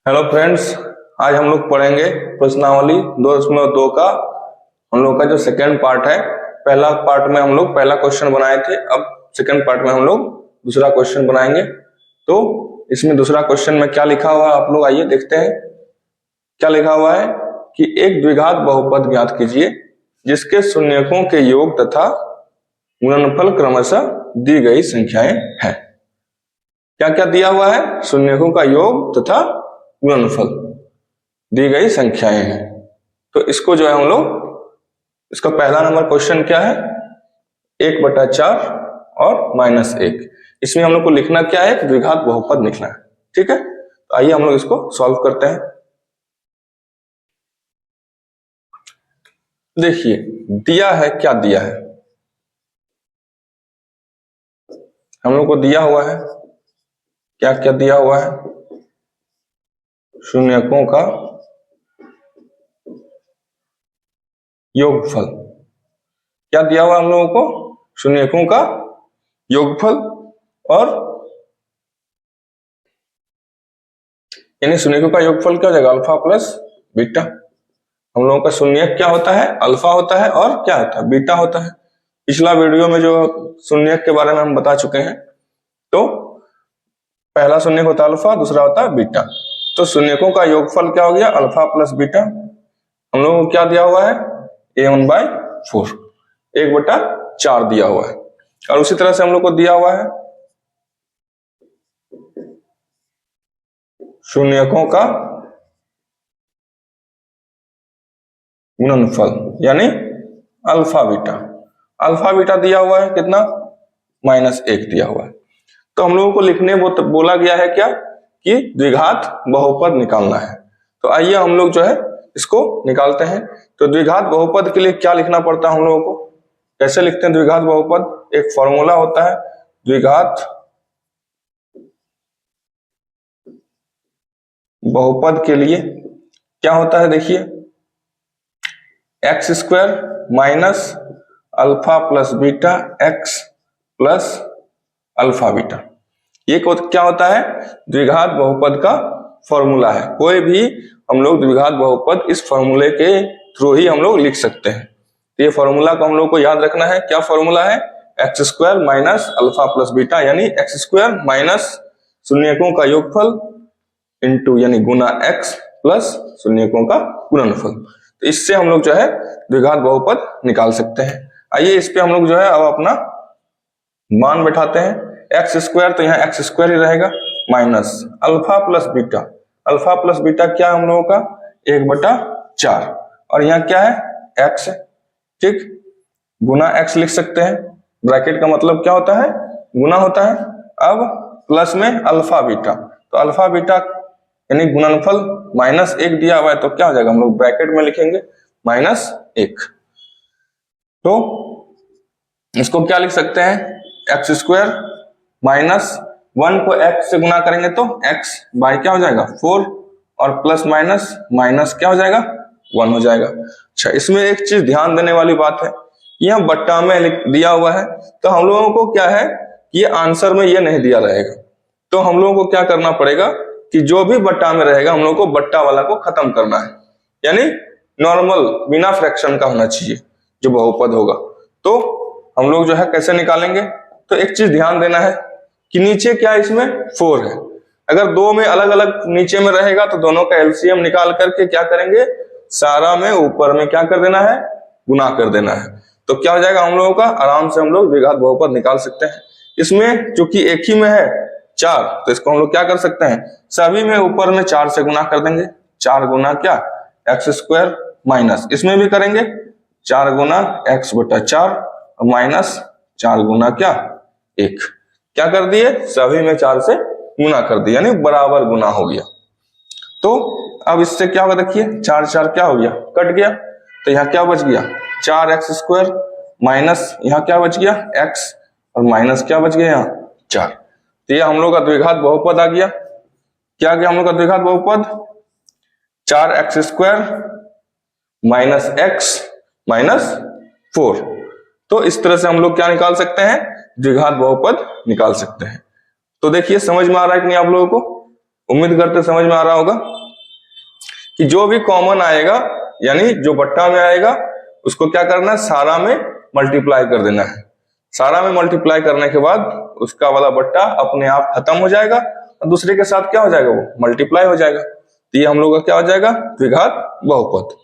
Hello friends, आज हम लोग पढ़ेंगे प्रश्नावली 2.2 का हम लोग का जो सेकंड पार्ट है। पहला पार्ट में हम लोग पहला क्वेश्चन बनाए थे, अब सेकंड पार्ट में हम लोग दूसरा क्वेश्चन बनाएंगे। तो इसमें दूसरा क्वेश्चन में क्या लिखा हुआ है आप लोग आइए देखते हैं। क्या लिखा हुआ है कि एक द्विघात बहुपद ज्ञात कीजिए जिसके शून्यकों के योग तथा गुणनफल क्रमशः दी गई संख्याएं हैं। क्या क्या दिया हुआ है? शून्यकों का योग तथा गुणनफल दी गई संख्याएं हैं। तो इसको जो है हम लोग, इसका पहला नंबर क्वेश्चन क्या है? 1/4 और -1। इसमें हम लोग को लिखना क्या है? द्विघात बहुपद लिखना है। ठीक है, तो आइए हम लोग इसको सॉल्व करते हैं। देखिए दिया है, क्या दिया है हम लोग को? दिया हुआ है, क्या क्या दिया हुआ है? शून्यकों का योगफल। क्या दिया हुआ हम लोगों को? शून्यकों का योगफल, और यानी शून्यकों का योगफल क्या हो जाएगा? Alpha plus beta. हम लोगों का शून्यक क्या होता है? अल्फा होता है, और क्या होता है? बीटा होता है। पिछला वीडियो में जो शून्यक के बारे में हम बता चुके हैं। तो पहला शून्यक होता है अल्फा, दूसरा होता है बीटा। तो शून्यकों का योगफल क्या हो गया? Alpha plus beta. हम लोगों को क्या दिया हुआ है? a1/4, 1/4 दिया हुआ है। और उसी तरह से हम लोग को दिया हुआ है शून्यकों का गुणनफल यानी अल्फा बीटा। अल्फा बीटा दिया हुआ है कितना? -1 दिया हुआ है। तो हम लोगों को लिखने बोला गया है क्या कि द्विघात बहुपद निकालना है। तो आइए हम लोग जो है इसको निकालते हैं। तो द्विघात बहुपद के लिए क्या लिखना पड़ता है हम लोगों को? कैसे लिखते हैं द्विघात बहुपद? एक फॉर्मूला होता है द्विघात बहुपद के लिए। क्या होता है देखिए, x² minus alpha plus beta x plus alpha beta. ये क्या होता है? द्विघात बहुपद का फॉर्मूला है। कोई भी हम लोग द्विघात बहुपद इस फॉर्मूले के थ्रू ही हम लोग लिख सकते हैं। तो ये फॉर्मूला को हम लोग को याद रखना है। क्या फॉर्मूला है? x² minus alpha plus beta, यानी x² माइनस शून्यकों का योगफल इंटू यानी गुना x प्लस शून्यकों का गुणनफल। तो इससे हम लोग जो है द्विघात बहुपद निकाल सकते हैं। आइए इस पे हम लोग जो है अब अपना मान बैठाते हैं। x², तो यहाँ x² ही रहेगा, minus alpha plus beta. Alpha plus beta क्या है हम लोगों का? 1/4। और यहाँ क्या है? x है, ठीक, गुना x लिख सकते हैं। ब्रैकेट का मतलब क्या होता है? गुना होता है। अब प्लस में अल्फा बीटा, तो अल्फा बीटा यानी गुणनफल -1 दिया हुआ है, तो क्या हो जाएगा? हम लोग ब्रैकेट में लिखेंगे -1। तो इसको क्या लिख सकते हैं? x² माइनस 1 को x से गुना करेंगे तो x बाय क्या हो जाएगा? 4, और प्लस माइनस माइनस क्या हो जाएगा? 1 हो जाएगा। अच्छा, इसमें एक चीज ध्यान देने वाली बात है, यह बट्टा में दिया हुआ है, तो हम लोगों को क्या है, ये आंसर में ये नहीं दिया रहेगा। तो हम लोगों को क्या करना पड़ेगा कि जो भी बट्टा में रहेगा हम लोग को बट्टा वाला को खत्म करना है, यानी नॉर्मल बिना फ्रैक्शन का होना चाहिए जो बहुपद होगा। तो हम लोग जो है कैसे निकालेंगे? तो एक चीज ध्यान देना है कि नीचे क्या इसमें 4 है। अगर दो में अलग अलग नीचे में रहेगा तो दोनों का एलसीएम निकाल करके क्या करेंगे? सारा में ऊपर में क्या कर देना है? गुना कर देना है। तो क्या हो जाएगा हम लोगों का? आराम से हम लोग द्विघात बहुपद निकाल सकते हैं। इसमें चूंकि एक ही में है 4, तो इसको हम लोग क्या कर सकते हैं? सभी में ऊपर में 4 से गुना कर देंगे। 4 गुना क्या? x² माइनस, इसमें भी करेंगे 4 गुना x/4 माइनस 4 गुना क्या? 1। क्या कर दिए? सभी में 4 से गुना कर दिया, यानी बराबर गुना हो गया। तो अब इससे क्या होगा? देखिए 4 4 क्या हो गया? कट गया। तो यहाँ क्या बच गया? 4x² माइनस यहाँ क्या बच गया? x, और माइनस क्या बच गया? यहाँ 4। तो ये हम लोग का द्विघात बहुपद आ गया। क्या गया हम लोग का द्विघात बहुपद? 4x² minus x minus 4। तो इस तरह से हम लोग क्या निकाल सकते हैं? द्विघात बहुपद निकाल सकते हैं। तो देखिए समझ में आ रहा है कि नहीं आप लोगों को? उम्मीद करते समझ में आ रहा होगा। कि जो भी कॉमन आएगा यानी जो बट्टा में आएगा उसको क्या करना है, सारा में मल्टीप्लाई कर देना है। सारा में मल्टीप्लाई करने के बाद उसका वाला बट्टा अपने आप खत्म हो जाएगा और दूसरे के साथ क्या हो जाएगा, वो मल्टीप्लाई हो जाएगा। तो ये हम लोग का क्या हो जाएगा, द्विघात बहुपद।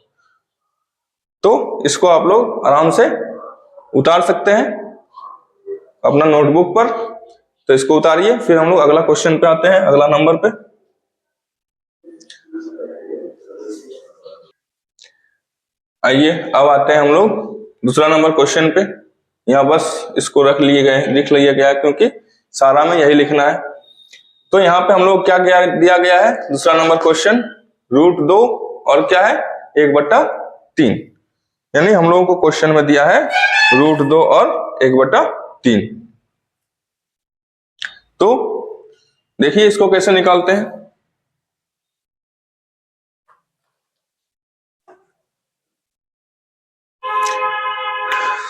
तो इसको आप लोग आराम से उतार सकते हैं अपना नोटबुक पर। तो इसको उतारिए, फिर हम लोग अगला क्वेश्चन पे आते हैं, अगला नंबर पे। आइए अब आते हैं हम लोग दूसरा नंबर क्वेश्चन पे। यहाँ बस इसको लिख लिया गया है क्योंकि सारा में यही लिखना है। तो यहाँ पे हम लोग क्या दिया गया है, दूसरा नंबर क्वेश्चन √2 और क्या है 1/3, यानी हम लोगों को क्वेश्चन में दिया है √2 और 1/3। तो देखिए इसको कैसे निकालते हैं।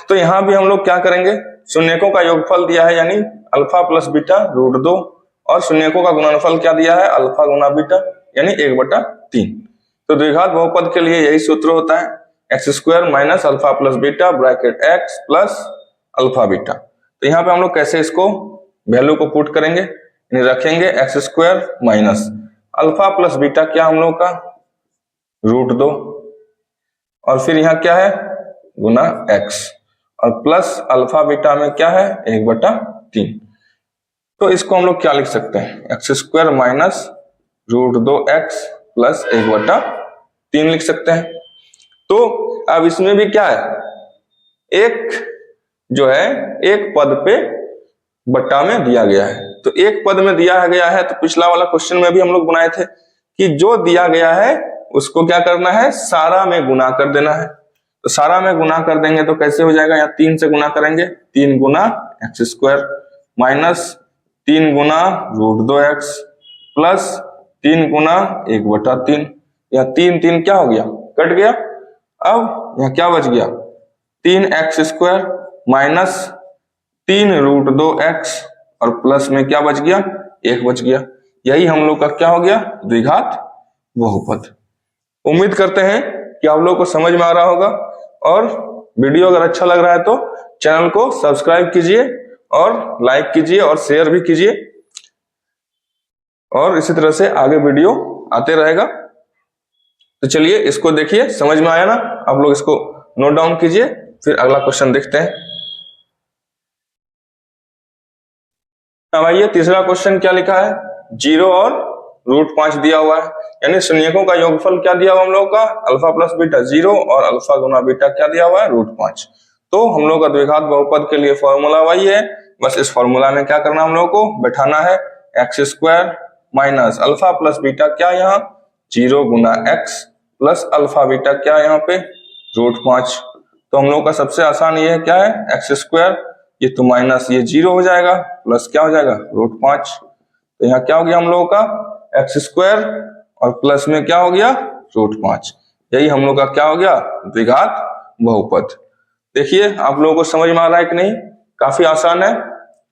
तो यहां भी हम लोग क्या करेंगे, शून्यकों का योगफल दिया है यानी अल्फा प्लस बीटा √2 और शून्यकों का गुणनफल क्या दिया है, अल्फा गुना बीटा यानी 1/3। तो द्विघात बहुपद के लिए यही सूत्र होता है, x² minus alpha plus beta bracket x plus alpha beta. तो यहाँ पे हम लोग कैसे इसको वैल्यू को पुट करेंगे, रखेंगे x² minus alpha plus beta क्या हम लोग का √2 और फिर यहाँ क्या है गुना x और प्लस अल्फा बीटा में क्या है 1/3। तो इसको हम लोग क्या लिख सकते हैं, x² माइनस √2x प्लस 1/3 लिख सकते हैं। तो अब इसमें भी क्या है, एक जो है एक पद पे बट्टा में दिया गया है। तो एक पद में दिया गया है, तो पिछला वाला क्वेश्चन में भी हम लोग बनाए थे कि जो दिया गया है उसको क्या करना है, सारा में गुना कर देना है। तो सारा में गुना कर देंगे तो कैसे हो जाएगा, यहाँ 3 से गुना करेंगे, 3 गुना x² माइनस 3 गुना √2x प्लस 3 गुना 1/3। यहाँ 3 क्या हो गया, कट गया। अब यहाँ क्या बच गया, 3x² माइनस 3 √2x और प्लस में क्या बच गया, 1 बच गया। यही हम लोग का क्या हो गया, द्विघात बहुपद। उम्मीद करते हैं कि आप लोगों को समझ में आ रहा होगा और वीडियो अगर अच्छा लग रहा है तो चैनल को सब्सक्राइब कीजिए और लाइक कीजिए और शेयर भी कीजिए और इसी तरह से आगे वीडियो आते रहेगा। तो चलिए इसको देखिए, समझ में आया ना, आप लोग इसको नोट डाउन कीजिए, फिर अगला क्वेश्चन देखते हैं। अब आइए तीसरा क्वेश्चन क्या लिखा है, 0 और √5 दिया हुआ है, यानी शून्यकों का योगफल क्या दिया हुआ हम लोग का, अल्फा प्लस बीटा 0 और अल्फा गुना बीटा क्या दिया हुआ है √5। तो हम लोग का द्विघात बहुपद के लिए फॉर्मूला वही है, बस इस फॉर्मूला में क्या करना हम लोग को बैठाना है, x² minus alpha plus beta क्या यहाँ 0 गुना x प्लस अल्फा बीटा क्या यहाँ पे √5। तो हम लोग का सबसे आसान ये है क्या है, x², ये तो माइनस ये 0 हो जाएगा प्लस क्या हो जाएगा √5। तो यहाँ क्या हो गया हम लोगों का x² और प्लस में क्या हो गया √5। यही हम लोग का क्या हो गया, द्विघात बहुपद। देखिए आप लोगों को समझ में आ रहा है कि नहीं, काफी आसान है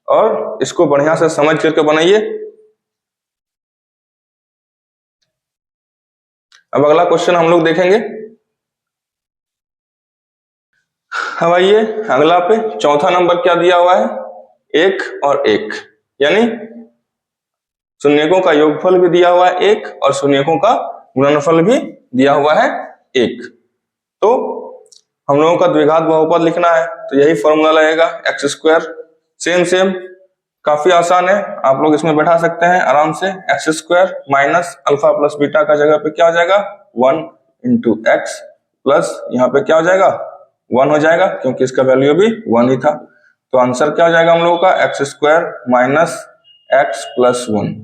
और इसको बढ़िया से समझ करके बनाइए। अब अगला क्वेश्चन हम लोग देखेंगे। अब आइए अगला पे चौथा नंबर क्या दिया हुआ है, 1 और 1, यानी शून्यकों का योगफल भी दिया हुआ है 1 और शून्यकों का गुणनफल भी दिया हुआ है 1। तो हम लोगों का द्विघात बहुपद लिखना है तो यही फॉर्मूला लगेगा, x², सेम काफी आसान है, आप लोग इसमें बैठा सकते हैं आराम से। x² minus alpha plus beta का जगह पे क्या हो जाएगा 1 × x प्लस यहाँ पे क्या हो जाएगा 1 हो जाएगा क्योंकि इसका वैल्यू भी 1 ही था। तो आंसर क्या हो जाएगा हम लोगों का x² माइनस x प्लस 1,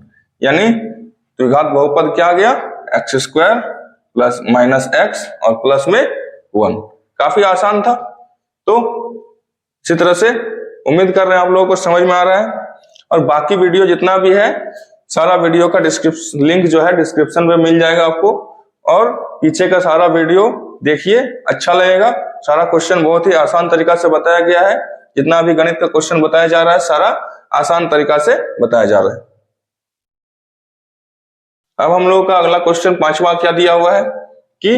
यानी द्विघात बहुपद क्या आ गया x² प्लस माइनस x और प्लस में 1। काफी आसान था। तो इसी तरह से उम्मीद कर रहे हैं आप लोगों को समझ में आ रहा है और बाकी वीडियो जितना भी है सारा वीडियो का डिस्क्रिप्शन लिंक जो है डिस्क्रिप्शन में मिल जाएगा आपको, और पीछे का सारा वीडियो देखिए, अच्छा लगेगा। सारा क्वेश्चन बहुत ही आसान तरीका से बताया गया है, जितना भी गणित का क्वेश्चन बताया जा रहा है सारा आसान तरीका से बताया जा रहा है। अब हम लोगों का अगला क्वेश्चन 5वां क्या दिया हुआ है कि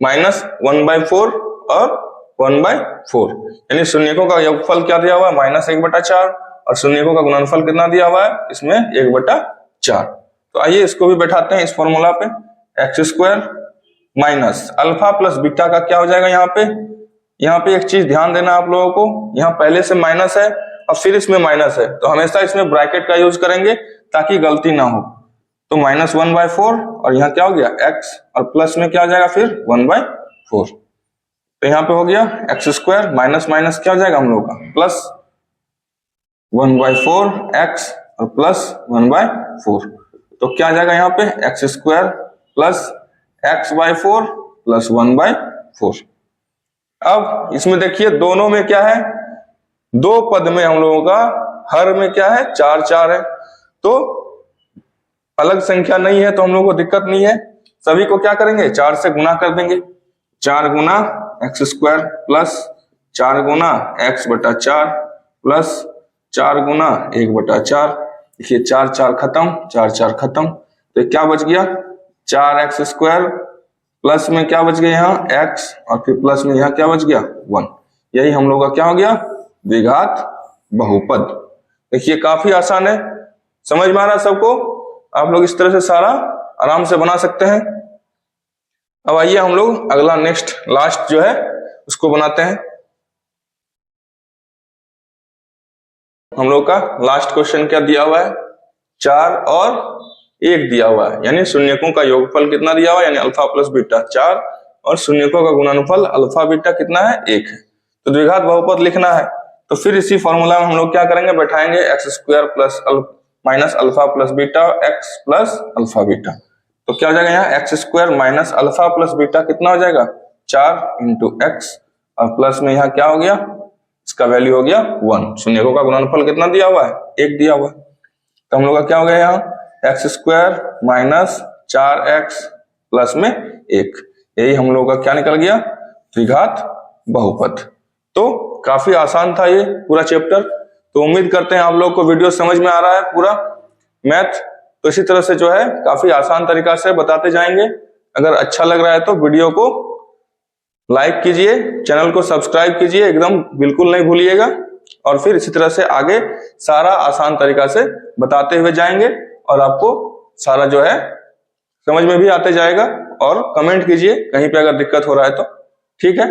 -1/4 और 1/4, यानी शून्यकों का योगफल क्या दिया हुआ है -1/4 और शून्यकों का गुणनफल कितना दिया हुआ है इसमें 1/4। तो आइए इसको भी बैठाते हैं इस फॉर्मूला पे। x² minus alpha plus beta का क्या हो जाएगा यहाँ पे एक चीज ध्यान देना आप लोगों को, यहाँ पहले से माइनस है और फिर इसमें माइनस है, तो हमेशा इसमें ब्रैकेट का यूज करेंगे ताकि गलती ना हो। तो -1/4 और यहाँ क्या हो गया x और प्लस में क्या हो जाएगा फिर 1/4। तो यहाँ पे हो गया x² माइनस माइनस क्या हो जाएगा हम लोग का प्लस 1/4 x और प्लस 1/4। तो क्या आ जाएगा यहाँ पे x² प्लस x/4 प्लस 1/4। अब इसमें देखिए दोनों में क्या है, दो पद में हम लोगों का हर में क्या है 4 4 है, तो अलग संख्या नहीं है तो हम लोग को दिक्कत नहीं है, सभी को क्या करेंगे 4 से गुना कर देंगे। 4 गुना x² प्लस 4 गुना x/4 प्लस 4 गुना 1/4। देखिए 4 4 खत्म, 4 4 खत्म, तो क्या बच गया 4x² प्लस में क्या बच गया यहाँ x और फिर प्लस में यहाँ क्या बच गया 1। यही हम लोग का क्या हो गया द्विघात बहुपद। देखिए काफी आसान है, समझ में आ रहा है सबको, आप लोग इस तरह से सारा आराम से बना सकते हैं। अब आइए हम लोग अगला नेक्स्ट लास्ट जो है उसको बनाते हैं। हम लोग का लास्ट क्वेश्चन क्या दिया हुआ है 4 और 1 दिया हुआ है, यानी शून्यकों का योगफल कितना दिया हुआ है यानी अल्फा प्लस बीटा 4 और शून्यकों का गुणनफल अल्फा बीटा कितना है 1 है। तो द्विघात बहुपद लिखना है तो फिर इसी फॉर्मूला में हम लोग क्या करेंगे बैठाएंगे x² plus minus alpha plus beta x plus alpha beta. तो क्या हो जाएगा यहाँ x² minus alpha plus beta कितना हो जाएगा 4 × x और प्लस में यहाँ क्या हो गया इसका वैल्यू हो गया 1। शून्यकों का गुणनफल कितना दिया हुआ है 1 दिया हुआ है, तो हम लोग का क्या हो गया यहाँ x² माइनस 4x प्लस में 1, यही हम लोग का क्या निकल गया द्विघात बहुपद। तो काफी आसान था ये पूरा चैप्टर, तो उम्मीद करते हैं आप लोग को वीडियो समझ में आ रहा है पूरा मैथ। तो इसी तरह से जो है काफी आसान तरीका से बताते जाएंगे। अगर अच्छा लग रहा है तो वीडियो को लाइक कीजिए, चैनल को सब्सक्राइब कीजिए, एकदम बिल्कुल नहीं भूलिएगा, और फिर इसी तरह से आगे सारा आसान तरीका से बताते हुए जाएंगे और आपको सारा जो है समझ में भी आते जाएगा। और कमेंट कीजिए कहीं पे अगर दिक्कत हो रहा है तो, ठीक है।